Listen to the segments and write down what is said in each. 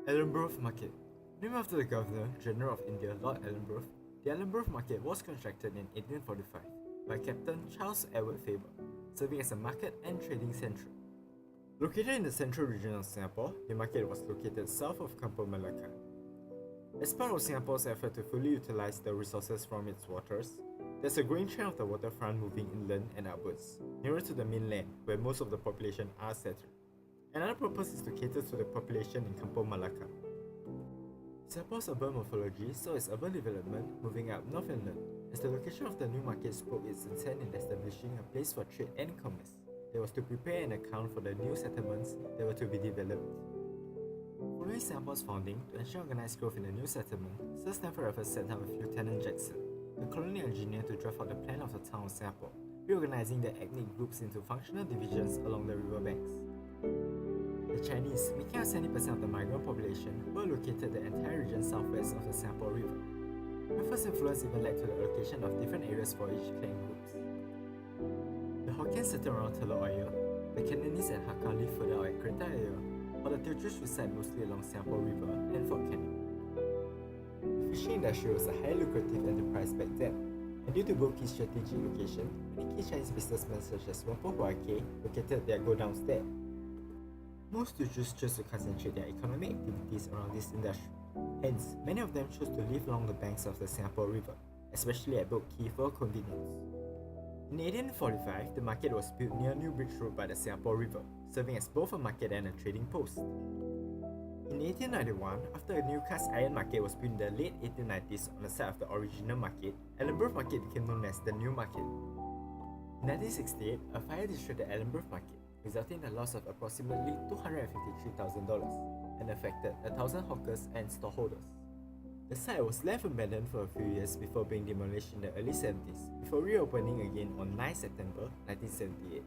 Ellenborough Market. Named after the Governor General of India, Lord Ellenborough, the Ellenborough Market was constructed in 1845 by Captain Charles Edward Faber, serving as a market and trading centre. Located in the central region of Singapore, the market was located south of Kampong Melaka. As part of Singapore's effort to fully utilize the resources from its waters, there's a growing trend of the waterfront moving inland and upwards, nearer to the mainland where most of the population are settled. Another purpose is to cater to the population in Kampong Melaka. Singapore's urban morphology saw its urban development moving up north inland, as the location of the new market spoke its intent in establishing a place for trade and commerce that was to prepare an account for the new settlements that were to be developed. Following Singapore's founding, to ensure organized growth in the new settlement, Sir Stamford Raffles sent out with Lieutenant Jackson, the colonial engineer, to draft out the plan of the town of Singapore, reorganizing the ethnic groups into functional divisions along the river banks. The Chinese, making up 70% of the migrant population, were located the entire region southwest of the Singapore River. Raffles' influence even led to the allocation of different areas for each clan groups. The Hokkiens settled around Telok Ayer, the Cantonese and Hakka lived further out at Kreta Ayer, while the Teochews reside mostly along Singapore River and Fort Canning. The fishing industry was a highly lucrative enterprise back then, and due to both key strategic location, many key Chinese businessmen such as Wampo Huake located their godowns there. Most Teochews chose to concentrate their economic activities around this industry. Hence, many of them chose to live along the banks of the Singapore River, especially at Boat Quay for convenience. In 1845, the market was built near New Bridge Road by the Singapore River, serving as both a market and a trading post. In 1891, after a new cast iron market was built in the late 1890s on the site of the original market, Ellenborough Market became known as the New Market. In 1968, a fire destroyed the Ellenborough Market, resulting in the loss of approximately $253,000 and affected 1,000 hawkers and storeholders. The site was left abandoned for a few years before being demolished in the early 70s, before reopening again on 9 September 1978.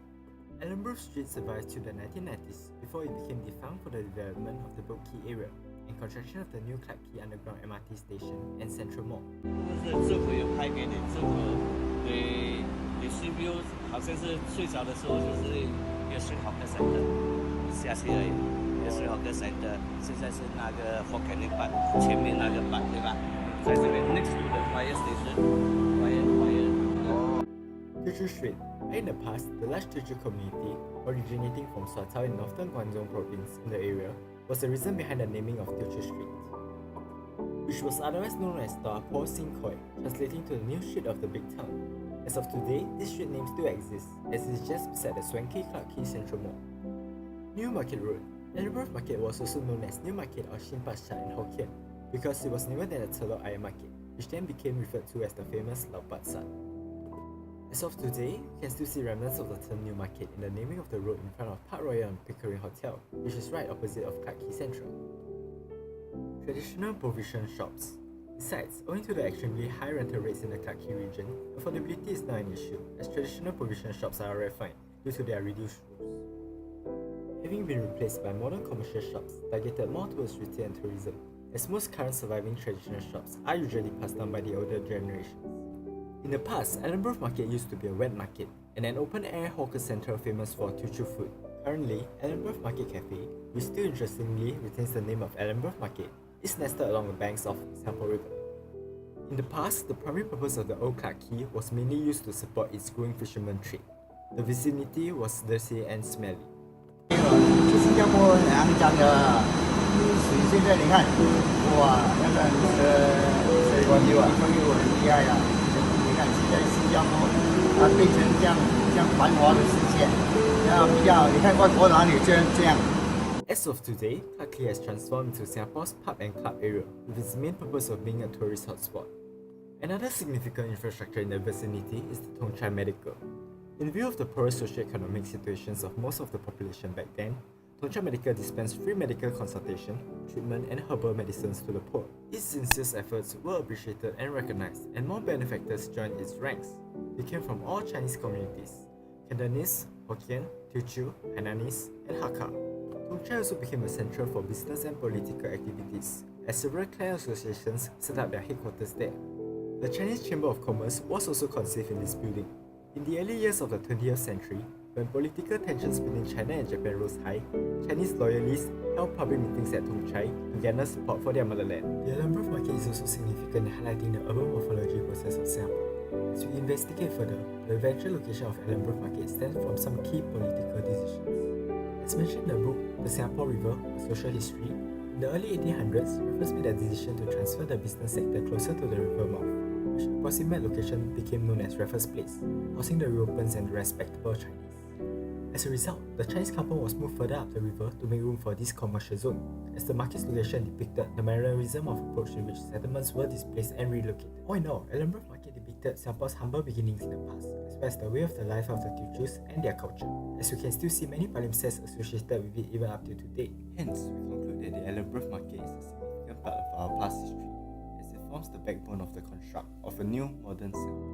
Ellenborough Street survived through the 1990s before it became defunct for the development of the Boat Quay area and construction of the new Clarke Quay Underground MRT station and Central Mall. 政府有拍给你，政府对 CPU 好像是最早的时候就是一个水好个 center 下去而已，一个水好个 center， 现在是那个 Fort Canning 版前面那个版对吧？在这边 next to the fire station，fire。Teochew Street. In the past, the large Teochew community, originating from Swatao in northern Guangdong province in the area, was the reason behind the naming of Teochew Street, which was otherwise known as Ta Po Sing Koi, translating to the new street of the big town. As of today, this street name still exists, as it is just beside the swanky Clarke Quay Central Mall. New Market Road. Ellenborough Market was also known as New Market or Shin Pasha in Hokkien, because it was newer than the Telok Ayer Market, which then became referred to as the famous Lau Pat Sat. As of today, you can still see remnants of the term New Market in the naming of the road in front of Park Royal and Pickering Hotel, which is right opposite of Clarke Quay Central. Traditional provision shops. Besides, owing to the extremely high rental rates in the Clarke Quay region, affordability is now an issue, as traditional provision shops are rarefied due to their reduced rules, having been replaced by modern commercial shops targeted more towards retail and tourism, as most current surviving traditional shops are usually passed down by the older generations. In the past, Ellenborough Market used to be a wet market and an open-air hawker centre famous for Teochew food. Currently, Ellenborough Market Cafe, which still interestingly retains the name of Ellenborough Market, is nestled along the banks of Singapore River. In the past, the primary purpose of the old Clarke Quay was mainly used to support its growing fishermen trade. The vicinity was dirty and smelly. 新加坡两江的水，现在你看，哇，那个水管流很厉害啊！你看现在新加坡它变成这样繁华的世界，然后比较，你看外国哪里这样？ As of today, Clarke Quay has transformed into Singapore's pub and club area, with its main purpose of being a tourist hotspot. Another significant infrastructure in the vicinity is the Thong Chai Medical. In view of the poor socio-economic situations of most of the population back then, Thong Chai Medical dispensed free medical consultation, treatment and herbal medicines to the poor. Its sincere efforts were appreciated and recognized, and more benefactors joined its ranks. They came from all Chinese communities: Cantonese, Hokkien, Teochew, Hainanese, and Hakka. Thong Chai also became a centre for business and political activities, as several clan associations set up their headquarters there. The Chinese Chamber of Commerce was also conceived in this building. In the early years of the 20th century, When political tensions between China and Japan rose high, Chinese loyalists held public meetings at Tung Chai to garner support for their motherland. The Ellenborough market is also significant in highlighting the urban morphology process of Singapore. As we investigate further, the eventual location of Ellenborough market stems from some key political decisions. As mentioned in the book, The Singapore River, A Social History, in the early 1800s, reference made a decision to transfer the business sector closer to the river mouth, which approximate location became known as Raffles Place, housing the Europeans and the respectable Chinese. As a result, the Chinese company was moved further up the river to make room for this commercial zone, as the market's location depicted the mannerism of approach in which settlements were displaced and relocated. All in all, Ellenborough Market depicted Singapore's humble beginnings in the past, as well as the way of the life of the Teochews and their culture, as we can still see many palimpsests associated with it even up to today. Hence, we conclude that the Ellenborough Market is a significant part of our past history, as it forms the backbone of the construct of a new modern Singapore.